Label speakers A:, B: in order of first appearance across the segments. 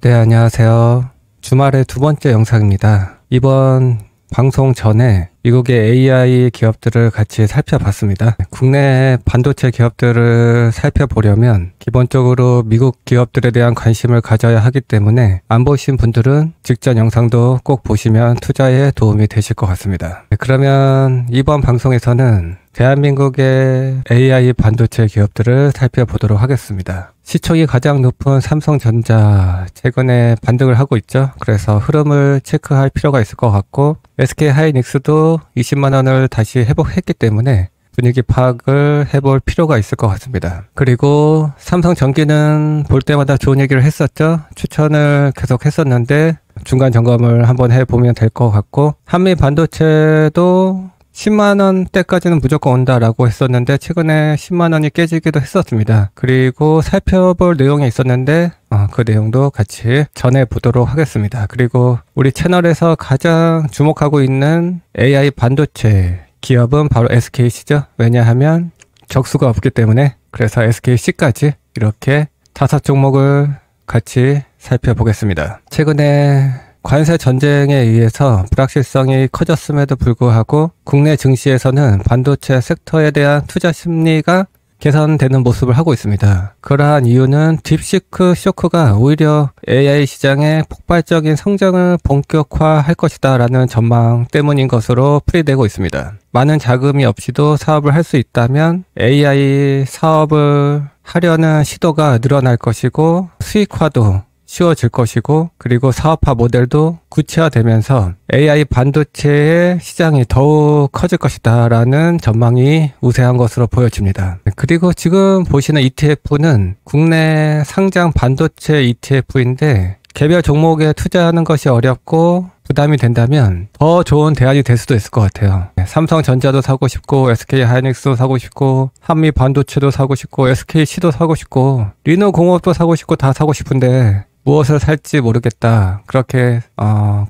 A: 네, 안녕하세요. 주말의 두 번째 영상입니다. 이번 방송 전에 미국의 AI 기업들을 같이 살펴봤습니다. 국내 반도체 기업들을 살펴보려면 기본적으로 미국 기업들에 대한 관심을 가져야 하기 때문에 안 보신 분들은 직전 영상도 꼭 보시면 투자에 도움이 되실 것 같습니다. 그러면 이번 방송에서는 대한민국의 AI 반도체 기업들을 살펴보도록 하겠습니다. 시총이 가장 높은 삼성전자 최근에 반등을 하고 있죠. 그래서 흐름을 체크할 필요가 있을 것 같고 SK하이닉스도 20만원을 다시 회복했기 때문에 분위기 파악을 해볼 필요가 있을 것 같습니다. 그리고 삼성전기는 볼 때마다 좋은 얘기를 했었죠. 추천을 계속 했었는데 중간 점검을 한번 해보면 될 것 같고 한미 반도체도 10만원대까지는 무조건 온다라고 했었는데 최근에 10만원이 깨지기도 했었습니다. 그리고 살펴볼 내용이 있었는데 그 내용도 같이 전해보도록 하겠습니다. 그리고 우리 채널에서 가장 주목하고 있는 AI 반도체 기업은 바로 SKC죠. 왜냐하면 적수가 없기 때문에. 그래서 SKC까지 이렇게 5종목을 같이 살펴보겠습니다. 최근에 관세 전쟁에 의해서 불확실성이 커졌음에도 불구하고 국내 증시에서는 반도체 섹터에 대한 투자 심리가 개선되는 모습을 하고 있습니다. 그러한 이유는 딥시크 쇼크가 오히려 AI 시장의 폭발적인 성장을 본격화할 것이다 라는 전망 때문인 것으로 풀이되고 있습니다. 많은 자금이 없이도 사업을 할 수 있다면 AI 사업을 하려는 시도가 늘어날 것이고 수익화도 쉬워질 것이고 그리고 사업화 모델도 구체화되면서 AI 반도체의 시장이 더욱 커질 것이다 라는 전망이 우세한 것으로 보여집니다. 그리고 지금 보시는 ETF는 국내 상장 반도체 ETF인데 개별 종목에 투자하는 것이 어렵고 부담이 된다면 더 좋은 대안이 될 수도 있을 것 같아요. 삼성전자도 사고 싶고 SK하이닉스도 사고 싶고 한미 반도체도 사고 싶고 SKC도 사고 싶고 리노공업도 사고 싶고 다 사고 싶은데 무엇을 살지 모르겠다. 그렇게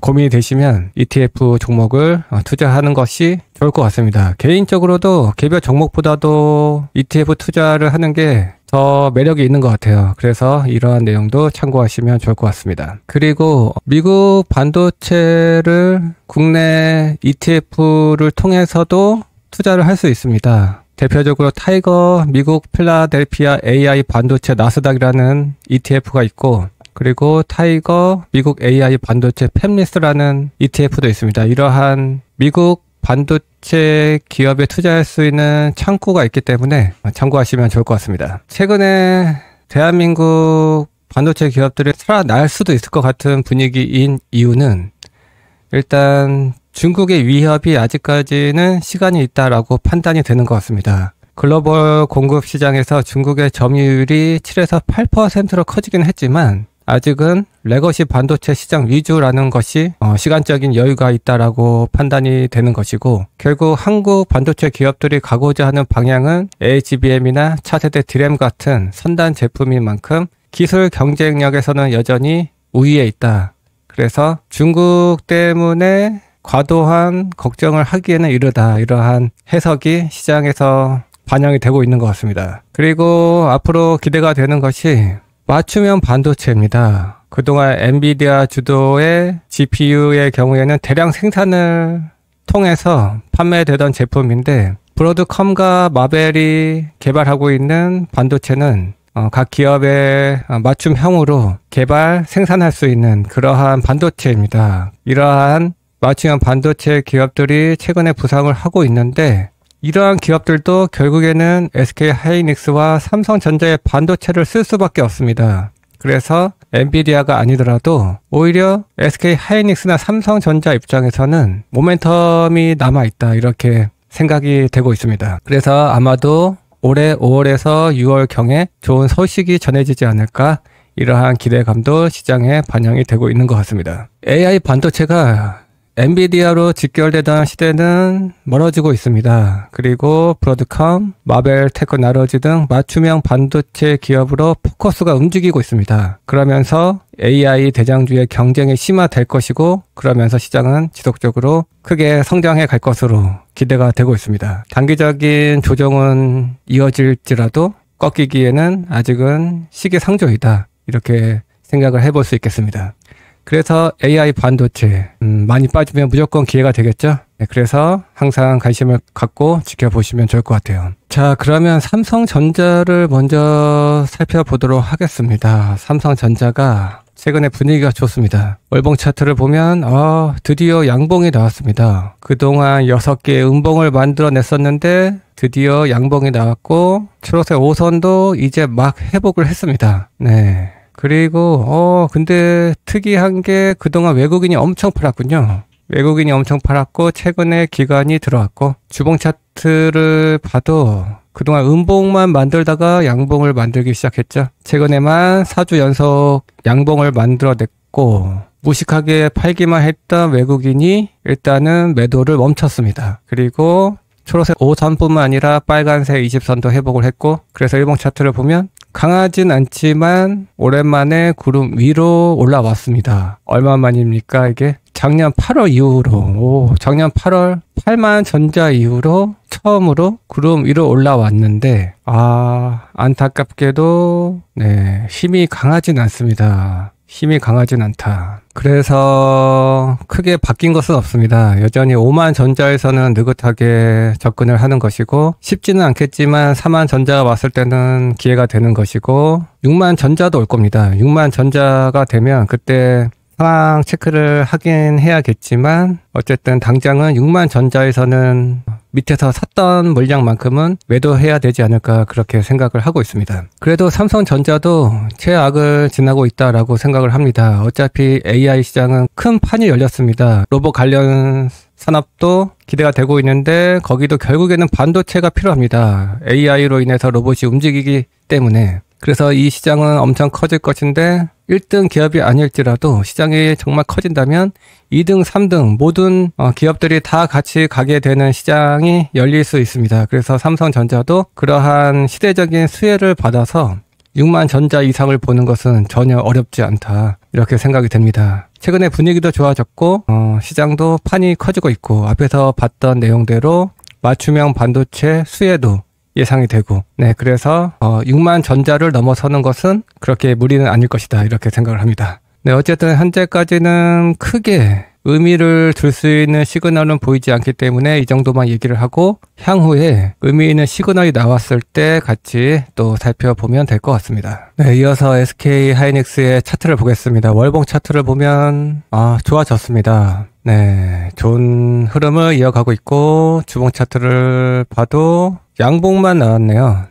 A: 고민이 되시면 ETF 종목을 투자하는 것이 좋을 것 같습니다. 개인적으로도 개별 종목보다도 ETF 투자를 하는 게 더 매력이 있는 것 같아요. 그래서 이러한 내용도 참고하시면 좋을 것 같습니다. 그리고 미국 반도체를 국내 ETF를 통해서도 투자를 할 수 있습니다. 대표적으로 타이거 미국 필라델피아 AI 반도체 나스닥이라는 ETF가 있고 그리고 타이거 미국 AI 반도체 팹리스라는 ETF도 있습니다. 이러한 미국 반도체 기업에 투자할 수 있는 창구가 있기 때문에 참고하시면 좋을 것 같습니다. 최근에 대한민국 반도체 기업들이 살아날 수도 있을 것 같은 분위기인 이유는 일단 중국의 위협이 아직까지는 시간이 있다라고 판단이 되는 것 같습니다. 글로벌 공급 시장에서 중국의 점유율이 7에서 8%로 커지긴 했지만 아직은 레거시 반도체 시장 위주라는 것이 시간적인 여유가 있다라고 판단이 되는 것이고 결국 한국 반도체 기업들이 가고자 하는 방향은 HBM이나 차세대 DRAM 같은 선단 제품인 만큼 기술 경쟁력에서는 여전히 우위에 있다. 그래서 중국 때문에 과도한 걱정을 하기에는 이르다. 이러한 해석이 시장에서 반영이 되고 있는 것 같습니다. 그리고 앞으로 기대가 되는 것이 맞춤형 반도체입니다. 그동안 엔비디아 주도의 GPU의 경우에는 대량 생산을 통해서 판매되던 제품인데 브로드컴과 마벨이 개발하고 있는 반도체는 각 기업의 맞춤형으로 개발, 생산할 수 있는 그러한 반도체입니다. 이러한 맞춤형 반도체 기업들이 최근에 부상을 하고 있는데 이러한 기업들도 결국에는 SK하이닉스와 삼성전자의 반도체를 쓸 수밖에 없습니다. 그래서 엔비디아가 아니더라도 오히려 SK하이닉스나 삼성전자 입장에서는 모멘텀이 남아있다 이렇게 생각이 되고 있습니다. 그래서 아마도 올해 5월에서 6월경에 좋은 소식이 전해지지 않을까 이러한 기대감도 시장에 반영이 되고 있는 것 같습니다. AI 반도체가 엔비디아로 직결되던 시대는 멀어지고 있습니다. 그리고 브로드컴, 마벨 테크놀로지 등 맞춤형 반도체 기업으로 포커스가 움직이고 있습니다. 그러면서 AI 대장주의 경쟁이 심화될 것이고 그러면서 시장은 지속적으로 크게 성장해 갈 것으로 기대가 되고 있습니다. 단기적인 조정은 이어질지라도 꺾이기에는 아직은 시기상조이다. 이렇게 생각을 해볼 수 있겠습니다. 그래서 AI 반도체 많이 빠지면 무조건 기회가 되겠죠. 네, 그래서 항상 관심을 갖고 지켜보시면 좋을 것 같아요. 자, 그러면 삼성전자를 먼저 살펴보도록 하겠습니다. 삼성전자가 최근에 분위기가 좋습니다. 월봉 차트를 보면 드디어 양봉이 나왔습니다. 그동안 6개의 음봉을 만들어냈었는데 드디어 양봉이 나왔고 초록색 5선도 이제 막 회복을 했습니다. 네. 그리고 근데 특이한 게 그동안 외국인이 엄청 팔았군요. 외국인이 엄청 팔았고 최근에 기관이 들어왔고 주봉 차트를 봐도 그동안 음봉만 만들다가 양봉을 만들기 시작했죠. 최근에만 4주 연속 양봉을 만들어냈고 무식하게 팔기만 했던 외국인이 일단은 매도를 멈췄습니다. 그리고 초록색 5선뿐만 아니라 빨간색 20선도 회복을 했고 그래서 일봉 차트를 보면 강하진 않지만 오랜만에 구름 위로 올라왔습니다. 얼마 만입니까 이게? 작년 8월 이후로 작년 8월 8만 전자 이후로 처음으로 구름 위로 올라왔는데 안타깝게도 힘이 강하진 않습니다. 힘이 강하진 않다. 그래서 크게 바뀐 것은 없습니다. 여전히 5만 전자에서는 느긋하게 접근을 하는 것이고 쉽지는 않겠지만 4만 전자가 왔을 때는 기회가 되는 것이고 6만 전자도 올 겁니다. 6만 전자가 되면 그때 상황 체크를 하긴 해야겠지만 어쨌든 당장은 6만 전자에서는 밑에서 샀던 물량만큼은 매도해야 되지 않을까 그렇게 생각을 하고 있습니다. 그래도 삼성전자도 최악을 지나고 있다라고 생각을 합니다. 어차피 AI 시장은 큰 판이 열렸습니다. 로봇 관련 산업도 기대가 되고 있는데 거기도 결국에는 반도체가 필요합니다. AI로 인해서 로봇이 움직이기 때문에 그래서 이 시장은 엄청 커질 것인데 1등 기업이 아닐지라도 시장이 정말 커진다면 2등, 3등 모든 기업들이 다 같이 가게 되는 시장이 열릴 수 있습니다. 그래서 삼성전자도 그러한 시대적인 수혜를 받아서 6만 전자 이상을 보는 것은 전혀 어렵지 않다 이렇게 생각이 됩니다. 최근에 분위기도 좋아졌고 시장도 판이 커지고 있고 앞에서 봤던 내용대로 맞춤형 반도체 수혜도 예상이 되고 그래서 6만 전자를 넘어서는 것은 그렇게 무리는 아닐 것이다 이렇게 생각을 합니다. 어쨌든 현재까지는 크게 의미를 줄 수 있는 시그널은 보이지 않기 때문에 이 정도만 얘기를 하고 향후에 의미 있는 시그널이 나왔을 때 같이 또 살펴보면 될 것 같습니다. 이어서 SK 하이닉스의 차트를 보겠습니다. 월봉 차트를 보면 좋아졌습니다. 좋은 흐름을 이어가고 있고 주봉 차트를 봐도 양봉만 나왔네요.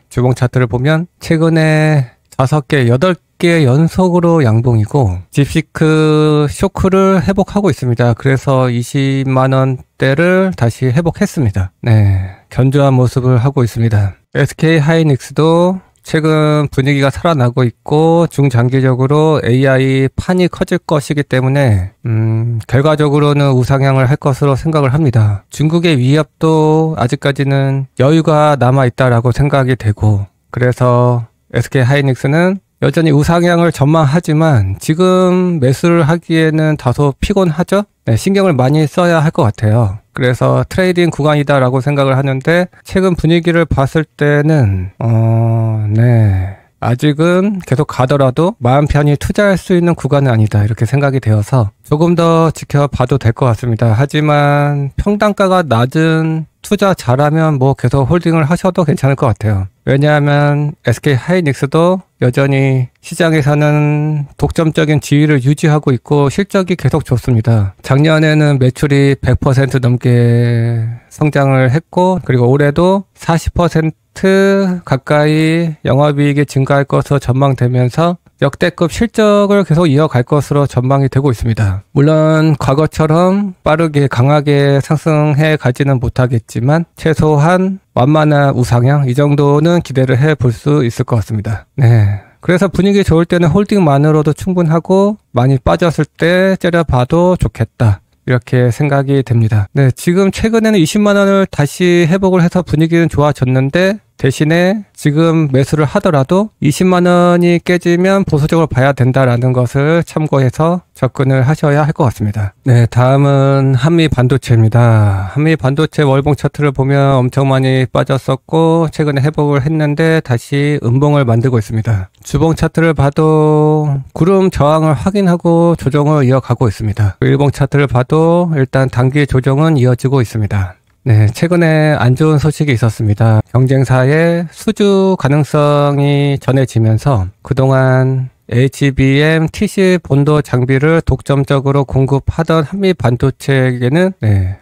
A: 주봉 차트를 보면 최근에 5개, 8개 연속으로 양봉이고 딥시크 쇼크를 회복하고 있습니다. 그래서 20만원대를 다시 회복했습니다. 견조한 모습을 하고 있습니다. SK 하이닉스도 최근 분위기가 살아나고 있고 중장기적으로 AI 판이 커질 것이기 때문에 결과적으로는 우상향을 할 것으로 생각을 합니다. 중국의 위협도 아직까지는 여유가 남아있다라고 생각이 되고 그래서 SK 하이닉스는 여전히 우상향을 전망하지만 지금 매수를 하기에는 다소 피곤하죠? 신경을 많이 써야 할 것 같아요. 그래서 트레이딩 구간이다라고 생각을 하는데 최근 분위기를 봤을 때는 아직은 계속 가더라도 마음 편히 투자할 수 있는 구간은 아니다 이렇게 생각이 되어서 조금 더 지켜봐도 될 것 같습니다. 하지만 평단가가 낮은 투자 잘하면 계속 홀딩을 하셔도 괜찮을 것 같아요. 왜냐하면 SK 하이닉스도 여전히 시장에서는 독점적인 지위를 유지하고 있고 실적이 계속 좋습니다. 작년에는 매출이 100% 넘게 성장을 했고 그리고 올해도 40% 가까이 영업이익이 증가할 것으로 전망되면서 역대급 실적을 계속 이어갈 것으로 전망이 되고 있습니다. 물론 과거처럼 빠르게 강하게 상승해 가지는 못하겠지만 최소한 완만한 우상향 이 정도는 기대를 해볼 수 있을 것 같습니다. 그래서 분위기 좋을 때는 홀딩만으로도 충분하고 많이 빠졌을 때 째려봐도 좋겠다. 이렇게 생각이 됩니다. 지금 최근에는 20만원을 다시 회복을 해서 분위기는 좋아졌는데 대신에 지금 매수를 하더라도 20만 원이 깨지면 보수적으로 봐야 된다라는 것을 참고해서 접근을 하셔야 할 것 같습니다. 네, 다음은 한미 반도체입니다. 한미 반도체 월봉 차트를 보면 엄청 많이 빠졌었고 최근에 회복을 했는데 다시 음봉을 만들고 있습니다. 주봉 차트를 봐도 구름 저항을 확인하고 조정을 이어가고 있습니다. 일봉 차트를 봐도 일단 단기 조정은 이어지고 있습니다. 네, 최근에 안 좋은 소식이 있었습니다. 경쟁사의 수주 가능성이 전해지면서 그동안 HBM, TC 본도 장비를 독점적으로 공급하던 한미 반도체에게는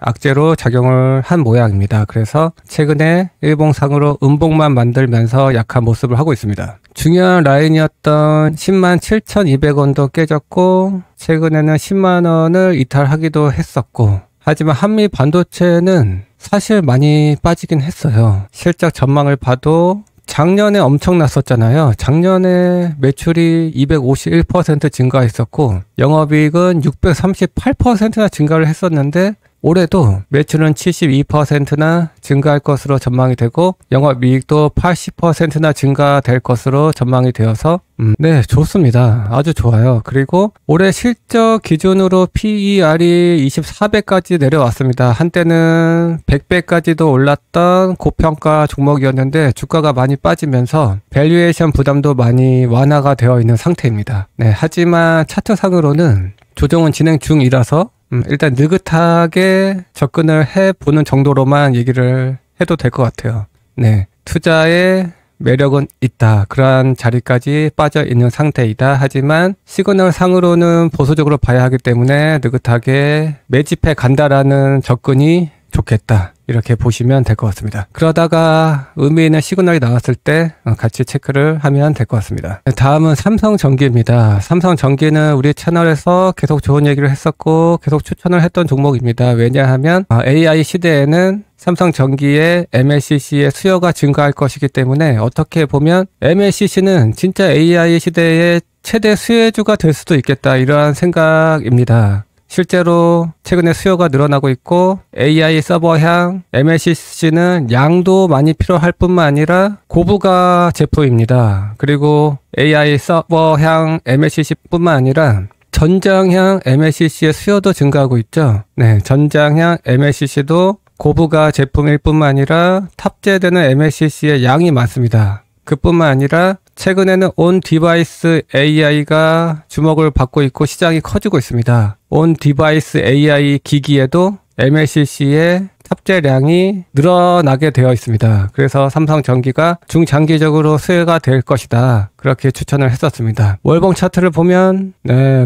A: 악재로 작용을 한 모양입니다. 그래서 최근에 일봉상으로 음봉만 만들면서 약한 모습을 하고 있습니다. 중요한 라인이었던 107,200원도 깨졌고 최근에는 10만원을 이탈하기도 했었고 하지만 한미 반도체는 사실 많이 빠지긴 했어요. 실적 전망을 봐도 작년에 엄청났었잖아요. 작년에 매출이 251% 증가했었고 영업이익은 638%나 증가를 했었는데 올해도 매출은 72%나 증가할 것으로 전망이 되고 영업이익도 80%나 증가될 것으로 전망이 되어서 네, 좋습니다. 아주 좋아요. 그리고 올해 실적 기준으로 PER이 24배까지 내려왔습니다. 한때는 100배까지도 올랐던 고평가 종목이었는데 주가가 많이 빠지면서 밸류에이션 부담도 많이 완화가 되어 있는 상태입니다. 네, 하지만 차트상으로는 조정은 진행 중이라서 일단 느긋하게 접근을 해보는 정도로만 얘기를 해도 될 것 같아요. 네, 투자에 매력은 있다. 그러한 자리까지 빠져 있는 상태이다. 하지만 시그널 상으로는 보수적으로 봐야 하기 때문에 느긋하게 매집해 간다라는 접근이 좋겠다. 이렇게 보시면 될 것 같습니다. 그러다가 의미 있는 시그널이 나왔을 때 같이 체크를 하면 될 것 같습니다. 다음은 삼성전기입니다. 삼성전기는 우리 채널에서 계속 좋은 얘기를 했었고 계속 추천을 했던 종목입니다. 왜냐하면 AI 시대에는 삼성전기의 MLCC의 수요가 증가할 것이기 때문에 어떻게 보면 MLCC는 진짜 AI 시대의 최대 수혜주가 될 수도 있겠다. 이러한 생각입니다. 실제로 최근에 수요가 늘어나고 있고 AI 서버향 MLCC는 양도 많이 필요할 뿐만 아니라 고부가 제품입니다. 그리고 AI 서버향 MLCC 뿐만 아니라 전장향 MLCC의 수요도 증가하고 있죠. 네, 전장향 MLCC도 고부가 제품일 뿐만 아니라 탑재되는 MLCC의 양이 많습니다. 그뿐만 아니라 최근에는 온 디바이스 AI가 주목을 받고 있고 시장이 커지고 있습니다. 온 디바이스 AI 기기에도 MLCC의 탑재량이 늘어나게 되어 있습니다. 그래서 삼성전기가 중장기적으로 수혜가 될 것이다. 그렇게 추천을 했었습니다. 월봉 차트를 보면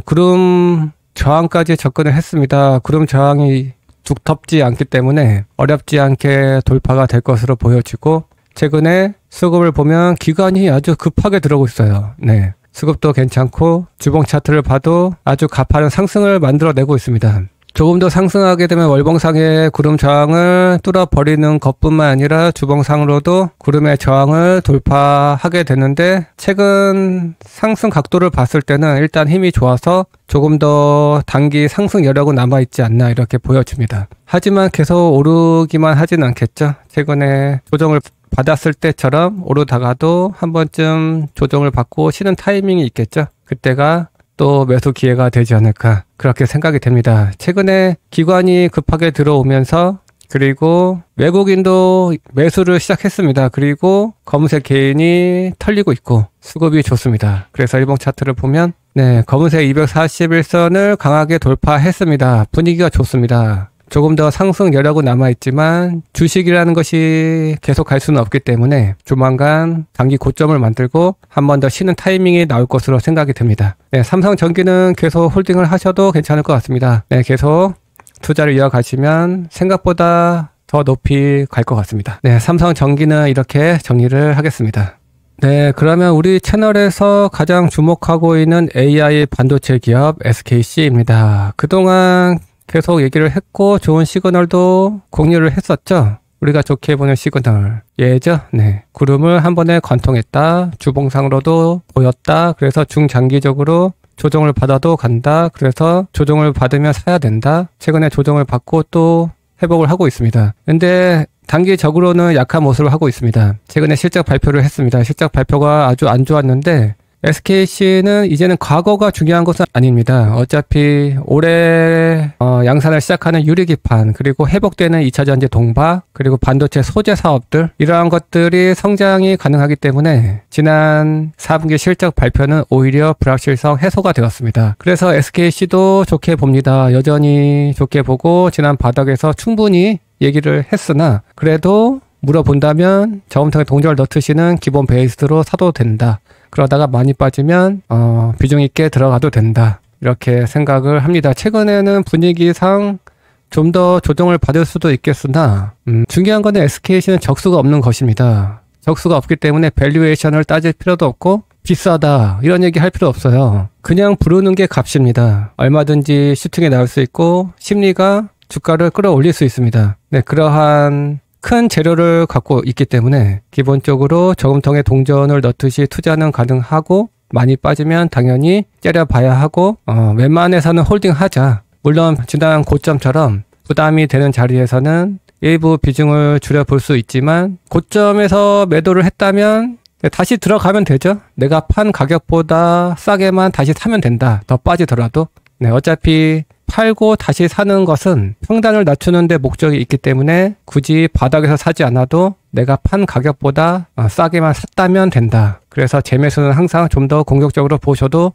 A: 구름 저항까지 접근을 했습니다. 구름 저항이 두텁지 않기 때문에 어렵지 않게 돌파가 될 것으로 보여지고 최근에 수급을 보면 기관이 아주 급하게 들어오고 있어요. 네, 수급도 괜찮고 주봉 차트를 봐도 아주 가파른 상승을 만들어내고 있습니다. 조금 더 상승하게 되면 월봉상의 구름 저항을 뚫어버리는 것뿐만 아니라 주봉상으로도 구름의 저항을 돌파하게 되는데 최근 상승 각도를 봤을 때는 일단 힘이 좋아서 조금 더 단기 상승 여력은 남아있지 않나 이렇게 보여집니다. 하지만 계속 오르기만 하진 않겠죠. 최근에 조정을 받았을 때처럼 오르다가도 한 번쯤 조정을 받고 쉬는 타이밍이 있겠죠. 그때가 또 매수 기회가 되지 않을까 그렇게 생각이 됩니다. 최근에 기관이 급하게 들어오면서 그리고 외국인도 매수를 시작했습니다. 그리고 검은색 개인이 털리고 있고 수급이 좋습니다. 그래서 일봉 차트를 보면 검은색 241선을 강하게 돌파했습니다. 분위기가 좋습니다. 조금 더 상승 여력은 남아있지만 주식이라는 것이 계속 갈 수는 없기 때문에 조만간 단기 고점을 만들고 한 번 더 쉬는 타이밍이 나올 것으로 생각이 됩니다. 삼성전기는 계속 홀딩을 하셔도 괜찮을 것 같습니다. 계속 투자를 이어가시면 생각보다 더 높이 갈 것 같습니다. 삼성전기는 이렇게 정리를 하겠습니다. 그러면 우리 채널에서 가장 주목하고 있는 AI 반도체 기업 SKC입니다. 그동안 계속 얘기를 했고 좋은 시그널도 공유를 했었죠. 우리가 좋게 보는 시그널 예죠. 구름을 한 번에 관통했다. 주봉상으로도 보였다. 그래서 중장기적으로 조정을 받아도 간다. 그래서 조정을 받으면 사야 된다. 최근에 조정을 받고 또 회복을 하고 있습니다. 근데 단기적으로는 약한 모습을 하고 있습니다. 최근에 실적 발표를 했습니다. 실적 발표가 아주 안 좋았는데 SKC는 이제는 과거가 중요한 것은 아닙니다. 어차피 올해 양산을 시작하는 유리기판, 그리고 회복되는 2차전지 동박, 그리고 반도체 소재 사업들, 이러한 것들이 성장이 가능하기 때문에 지난 4분기 실적 발표는 오히려 불확실성 해소가 되었습니다. 그래서 SKC도 좋게 봅니다. 여전히 좋게 보고 지난 바닥에서 충분히 얘기를 했으나 그래도 물어본다면 저금통에 동전을 넣듯이는 기본 베이스로 사도 된다. 그러다가 많이 빠지면 비중 있게 들어가도 된다. 이렇게 생각을 합니다. 최근에는 분위기상 좀 더 조정을 받을 수도 있겠으나 중요한 거는 SKC는 적수가 없는 것입니다. 적수가 없기 때문에 밸류에이션을 따질 필요도 없고 비싸다 이런 얘기 할 필요 없어요. 그냥 부르는 게 값입니다. 얼마든지 슈팅이 나올 수 있고 심리가 주가를 끌어올릴 수 있습니다. 네, 그러한 큰 재료를 갖고 있기 때문에 기본적으로 저금통에 동전을 넣듯이 투자는 가능하고 많이 빠지면 당연히 째려봐야 하고 웬만해서는 홀딩하자. 물론 지난 고점처럼 부담이 되는 자리에서는 일부 비중을 줄여볼 수 있지만 고점에서 매도를 했다면 다시 들어가면 되죠. 내가 판 가격보다 싸게만 다시 사면 된다. 더 빠지더라도. 네, 어차피 팔고 다시 사는 것은 평단을 낮추는 데 목적이 있기 때문에 굳이 바닥에서 사지 않아도 내가 판 가격보다 싸게만 샀다면 된다. 그래서 재매수는 항상 좀 더 공격적으로 보셔도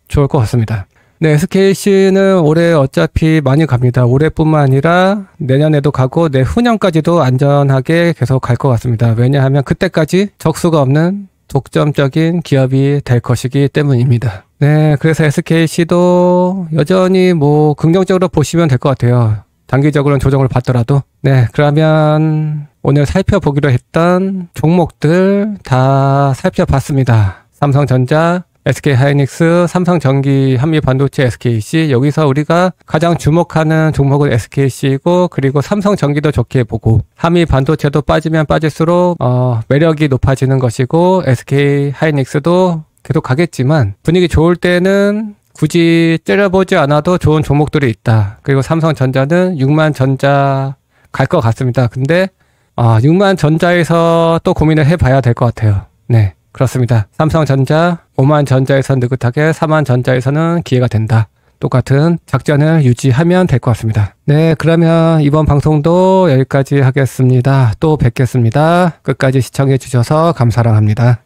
A: 좋을 것 같습니다. 네, SKC는 올해 어차피 많이 갑니다. 올해뿐만 아니라 내년에도 가고 내후년까지도 안전하게 계속 갈 것 같습니다. 왜냐하면 그때까지 적수가 없는 독점적인 기업이 될 것이기 때문입니다. 네, 그래서 SKC도 여전히 긍정적으로 보시면 될 것 같아요. 단기적으로는 조정을 받더라도. 네, 그러면 오늘 살펴보기로 했던 종목들 다 살펴봤습니다. 삼성전자, SK하이닉스, 삼성전기, 한미반도체, SKC. 여기서 우리가 가장 주목하는 종목은 SKC이고, 그리고 삼성전기도 좋게 보고, 한미반도체도 빠지면 빠질수록 매력이 높아지는 것이고, SK하이닉스도 계속 가겠지만 분위기 좋을 때는 굳이 째려보지 않아도 좋은 종목들이 있다. 그리고 삼성전자는 6만 전자 갈 것 같습니다. 근데 6만 전자에서 또 고민을 해봐야 될 것 같아요. 네, 그렇습니다. 삼성전자 5만 전자에서 느긋하게 4만 전자에서는 기회가 된다. 똑같은 작전을 유지하면 될 것 같습니다. 네, 그러면 이번 방송도 여기까지 하겠습니다. 또 뵙겠습니다. 끝까지 시청해 주셔서 감사합니다.